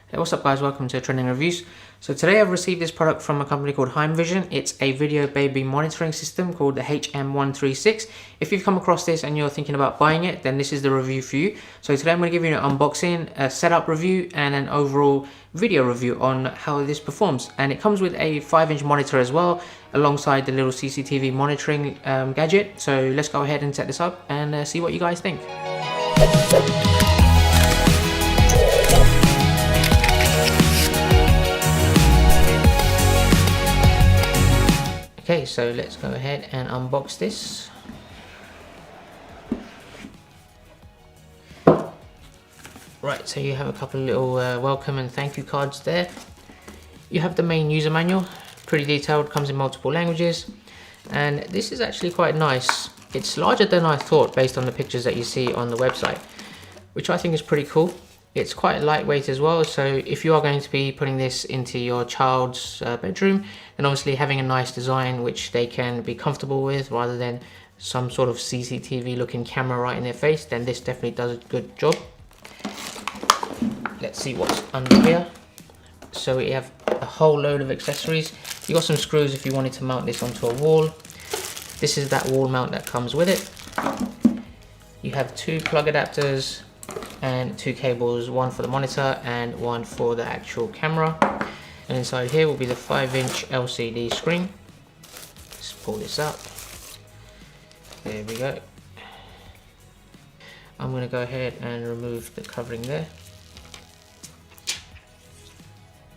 Hey, what's up guys, welcome to Trending Reviews. So today I've received this product from a company called HeimVision. It's a video baby monitoring system called the HM136. If you've come across this and you're thinking about buying it, then this is the review for you. So today I'm going to give you an unboxing, a setup review and an overall video review on how this performs. And it comes with a 5-inch monitor as well, alongside the little CCTV monitoring gadget. So let's go ahead and set this up and see what you guys think. Okay, so let's go ahead and unbox this. Right, so you have a couple of little welcome and thank you cards there. You have the main user manual, pretty detailed, comes in multiple languages, and this is actually quite nice. It's larger than I thought based on the pictures that you see on the website, which I think is pretty cool. It's quite lightweight as well, so if you are going to be putting this into your child's bedroom, then obviously having a nice design which they can be comfortable with rather than some sort of CCTV looking camera right in their face, then this definitely does a good job. Let's see what's under here. So we have a whole load of accessories. You got some screws if you wanted to mount this onto a wall. This is that wall mount that comes with it. You have 2 plug adapters and 2 cables, one for the monitor and one for the actual camera. And inside here will be the 5-inch LCD screen. Let's pull this out. There we go. I'm going to go ahead and remove the covering there.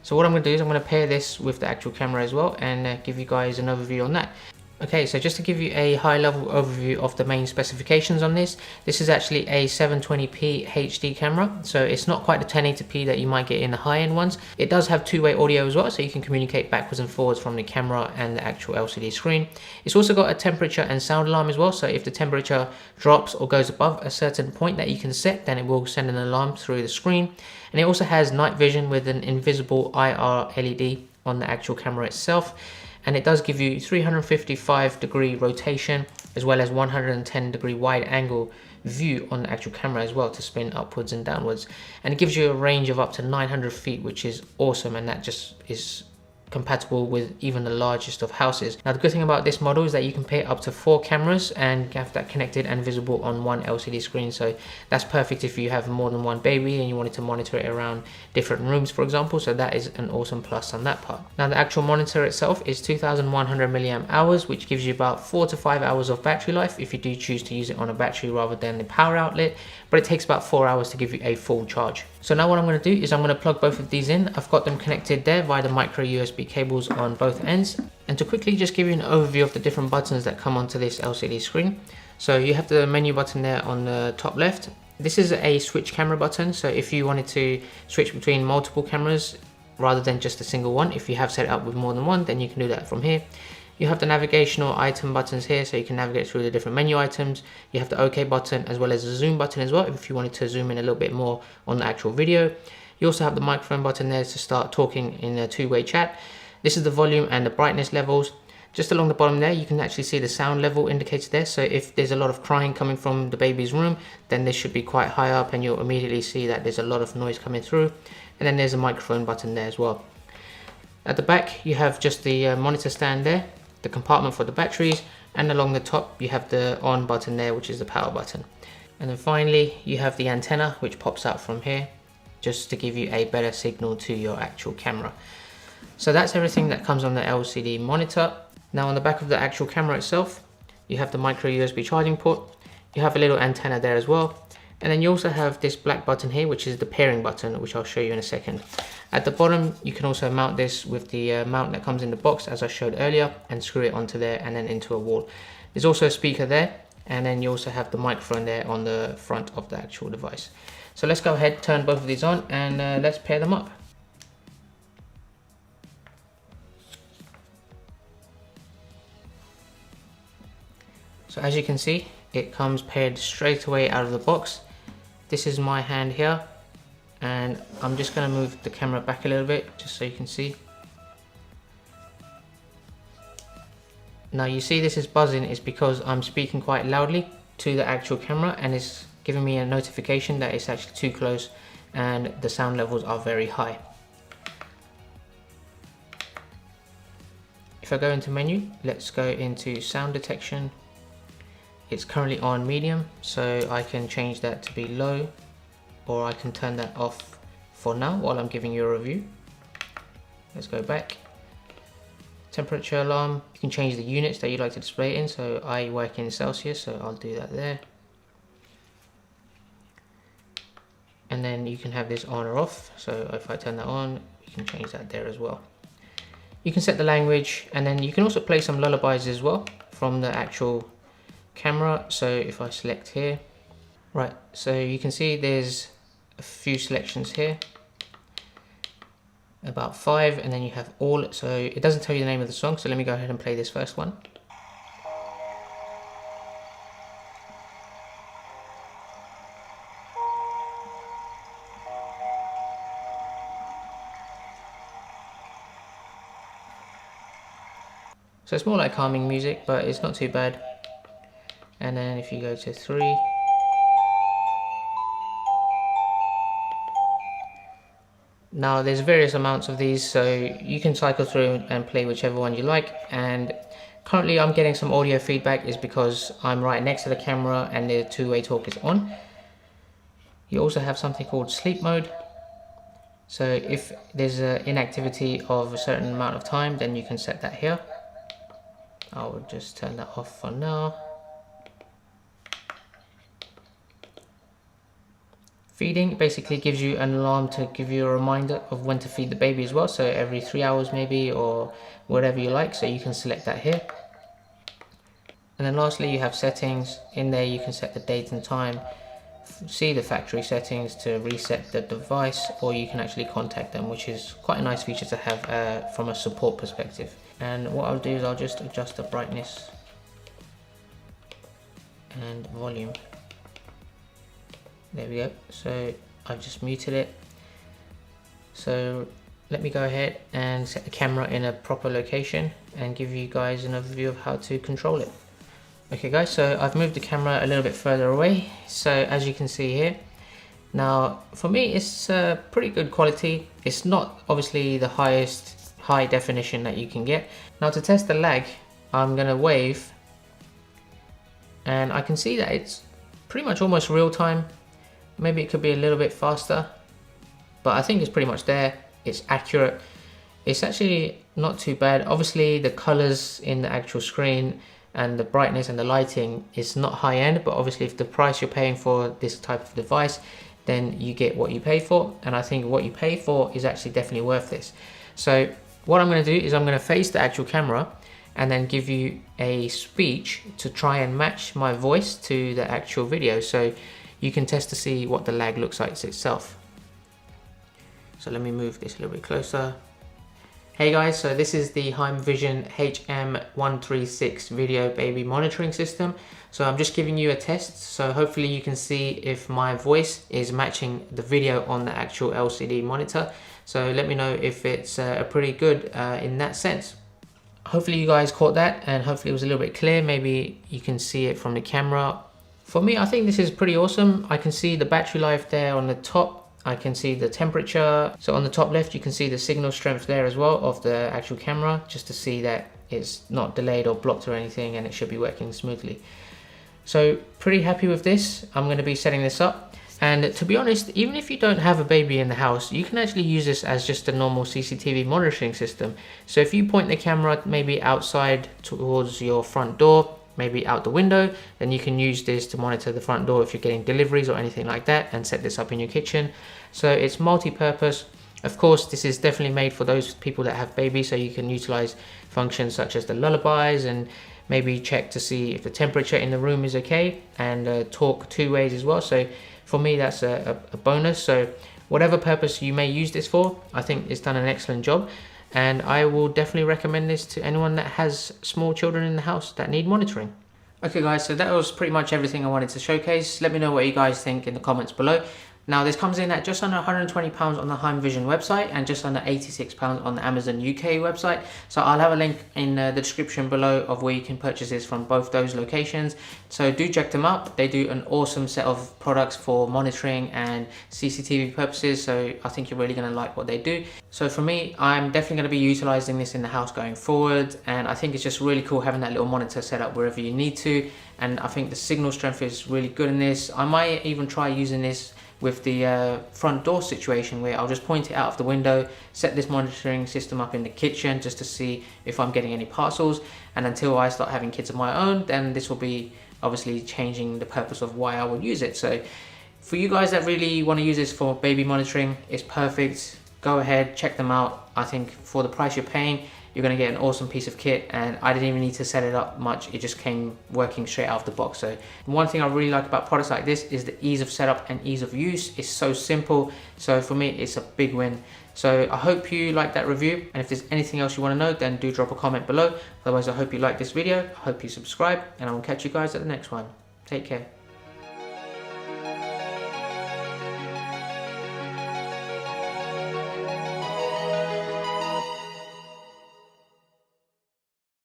So what I'm going to do is I'm going to pair this with the actual camera as well and give you guys an overview on that. Okay, so just to give you a high-level overview of the main specifications on this, this is actually a 720p HD camera, so it's not quite the 1080p that you might get in the high-end ones. It does have two-way audio as well, so you can communicate backwards and forwards from the camera and the actual LCD screen. It's also got a temperature and sound alarm as well, so if the temperature drops or goes above a certain point that you can set, then it will send an alarm through the screen. And it also has night vision with an invisible IR LED on the actual camera itself. And it does give you 355-degree rotation as well as 110-degree wide angle view on the actual camera as well to spin upwards and downwards. And it gives you a range of up to 900 feet, which is awesome, and that just is compatible with even the largest of houses. Now the good thing about this model is that you can pair up to 4 cameras and have that connected and visible on one LCD screen, so that's perfect if you have more than one baby and you wanted to monitor it around different rooms, for example. So that is an awesome plus on that part. Now the actual monitor itself is 2100 milliamp hours, which gives you about 4 to 5 hours of battery life if you do choose to use it on a battery rather than the power outlet, but it takes about 4 hours to give you a full charge. So now what I'm going to do is I'm going to plug both of these in. I've got them connected there via the micro USB cables on both ends. And to quickly just give you an overview of the different buttons that come onto this LCD screen. So you have the menu button there on the top left. This is a switch camera button, so if you wanted to switch between multiple cameras rather than just a single one, if you have set it up with more than one, then you can do that from here. You have the navigational item buttons here, so you can navigate through the different menu items. You have the OK button as well as the zoom button as well, if you wanted to zoom in a little bit more on the actual video. You also have the microphone button there to start talking in a two-way chat. This is the volume and the brightness levels. Just along the bottom there, you can actually see the sound level indicator there. So if there's a lot of crying coming from the baby's room, then this should be quite high up and you'll immediately see that there's a lot of noise coming through. And then there's a microphone button there as well. At the back, you have just the monitor stand there, the compartment for the batteries, and along the top you have the on button there, which is the power button. And then finally you have the antenna, which pops out from here just to give you a better signal to your actual camera. So that's everything that comes on the LCD monitor. Now on the back of the actual camera itself, you have the micro USB charging port, you have a little antenna there as well, and then you also have this black button here, which is the pairing button, which I'll show you in a second. At the bottom, you can also mount this with the mount that comes in the box, as I showed earlier, and screw it onto there and then into a wall. There's also a speaker there, and then you also have the microphone there on the front of the actual device. So let's go ahead, turn both of these on, and let's pair them up. So as you can see, it comes paired straight away out of the box. This is my hand here, and I'm just going to move the camera back a little bit just so you can see. Now you see this is buzzing is because I'm speaking quite loudly to the actual camera, and it's giving me a notification that it's actually too close and the sound levels are very high. If I go into menu, let's go into sound detection. It's currently on medium, so I can change that to be low, or I can turn that off for now while I'm giving you a review. Let's go back. Temperature alarm, you can change the units that you'd like to display it in, so I work in Celsius, so I'll do that there. And then you can have this on or off, so if I turn that on, you can change that there as well. You can set the language, and then you can also play some lullabies as well from the actual camera. So if I select here, right, so you can see there's a few selections here, about 5, and then you have all, so it doesn't tell you the name of the song, so let me go ahead and play this first one. So it's more like calming music, but it's not too bad. And then if you go to 3, now there's various amounts of these, so you can cycle through and play whichever one you like. And currently I'm getting some audio feedback, is because I'm right next to the camera and the two-way talk is on. You also have something called sleep mode. So if there's an inactivity of a certain amount of time, then you can set that here. I will just turn that off for now. Feeding basically gives you an alarm to give you a reminder of when to feed the baby as well, so every 3 hours maybe, or whatever you like, so you can select that here. And then lastly you have settings. In there you can set the date and time, see the factory settings to reset the device, or you can actually contact them, which is quite a nice feature to have from a support perspective. And what I'll do is I'll just adjust the brightness and volume. There we go, so I've just muted it. So let me go ahead and set the camera in a proper location and give you guys an overview of how to control it. Okay guys, so I've moved the camera a little bit further away, so as you can see here, now for me it's pretty good quality. It's not obviously the highest high definition that you can get. Now to test the lag, I'm gonna wave, and I can see that it's pretty much almost real time. Maybe it could be a little bit faster, but I think it's pretty much there. It's accurate. It's actually not too bad. Obviously the colors in the actual screen and the brightness and the lighting is not high end, but obviously if the price you're paying for this type of device, then you get what you pay for, and I think what you pay for is actually definitely worth this. So what I'm going to do is I'm going to face the actual camera and then give you a speech to try and match my voice to the actual video, so you can test to see what the lag looks like itself. So let me move this a little bit closer. Hey guys, so this is the HeimVision HM136 video baby monitoring system. So I'm just giving you a test, so hopefully you can see if my voice is matching the video on the actual LCD monitor. So let me know if it's pretty good in that sense. Hopefully you guys caught that, and hopefully it was a little bit clear. Maybe you can see it from the camera. For me, I think this is pretty awesome. I can see the battery life there on the top. I can see the temperature. So on the top left, you can see the signal strength there as well of the actual camera, just to see that it's not delayed or blocked or anything, and it should be working smoothly. So pretty happy with this. I'm going to be setting this up. And to be honest, even if you don't have a baby in the house, you can actually use this as just a normal CCTV monitoring system. So if you point the camera maybe outside towards your front door, maybe out the window, then you can use this to monitor the front door if you're getting deliveries or anything like that, and set this up in your kitchen. So it's multi-purpose. Of course, this is definitely made for those people that have babies, so you can utilize functions such as the lullabies, and maybe check to see if the temperature in the room is okay, and talk 2 ways as well. So for me, that's a bonus. So whatever purpose you may use this for, I think it's done an excellent job. And I will definitely recommend this to anyone that has small children in the house that need monitoring. Okay guys, so that was pretty much everything I wanted to showcase. Let me know what you guys think in the comments below. Now this comes in at just under £120 on the HeimVision website and just under £86 on the Amazon UK website. So I'll have a link in the description below of where you can purchase this from both those locations. So do check them out. They do an awesome set of products for monitoring and CCTV purposes. So I think you're really going to like what they do. So for me, I'm definitely going to be utilizing this in the house going forward. And I think it's just really cool having that little monitor set up wherever you need to. And I think the signal strength is really good in this. I might even try using this with the front door situation, where I'll just point it out of the window, set this monitoring system up in the kitchen just to see if I'm getting any parcels. And until I start having kids of my own, then this will be obviously changing the purpose of why I would use it. So for you guys that really want to use this for baby monitoring, it's perfect. Go ahead, check them out. I think for the price you're paying, you're going to get an awesome piece of kit, and I didn't even need to set it up much. It just came working straight out of the box. So one thing I really like about products like this is the ease of setup and ease of use. It's so simple. So for me, it's a big win. So I hope you like that review, and if there's anything else you want to know, then do drop a comment below. Otherwise, I hope you like this video. I hope you subscribe, and I will catch you guys at the next one. Take care.